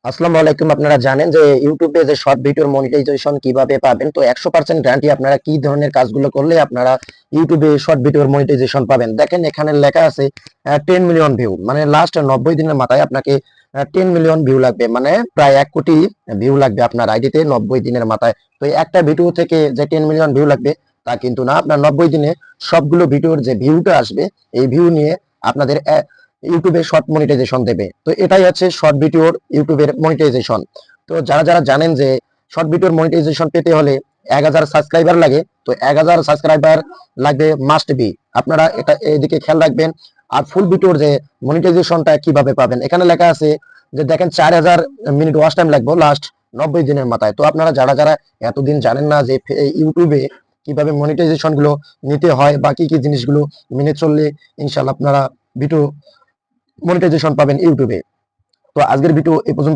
আসসালামু আলাইকুম। আপনারা জানেন যে ইউটিউবে যে শর্ট ভিডিওর মনিটাইজেশন কিভাবে পাবেন, তো 100% গ্যারান্টি আপনারা কি ধরনের কাজগুলো করলে আপনারা ইউটিউবে শর্ট ভিডিওর মনিটাইজেশন পাবেন। দেখেন এখানে লেখা আছে 10 মিলিয়ন ভিউ, মানে লাস্ট 90 দিনের মাথায় আপনাকে 10 মিলিয়ন ভিউ লাগবে, মানে প্রায় 1 কোটি ভিউ লাগবে আপনার আইডিতে 90 দিনের মাথায়। তো এই একটা ভিডিও থেকে যে 10 মিলিয়ন ভিউ লাগবে তা কিন্তু না, আপনার 90 দিনে সবগুলো ভিডিওর যে ভিউটা আসবে এই ভিউ নিয়ে আপনাদের ইউটিউবে শর্ট মনিটাইজেশন দেবে। তো এটাই হচ্ছে শর্ট ভিডিওর ইউটিউবের মনিটাইজেশন। তো যারা যারা জানেন যে শর্ট ভিডিওর মনিটাইজেশন পেতে হলে 1000 সাবস্ক্রাইবার লাগে, তো 1000 সাবস্ক্রাইবার লাগবে মাস্ট বি। আপনারা এটা এদিকে খেয়াল রাখবেন। আর ফুল ভিডিওর যে মনিটাইজেশনটা কিভাবে পাবেন, এখানে লেখা আছে যে দেখেন 4000 মিনিট ওয়াচ টাইম লাগবে লাস্ট 90 দিনের মাথায়। তো আপনারা যারা যারা এতদিন জানেন না যে ইউটিউবে কিভাবে মনিটাইজেশন গুলো নিতে হয় বা কি কি জিনিসগুলো মেনে চললে ইনশাল্লাহ আপনারা ভিডিও মনিটাইজেশন পাবেন ইউটিউবে। তো আজকের ভিডিও এ পর্যন্ত।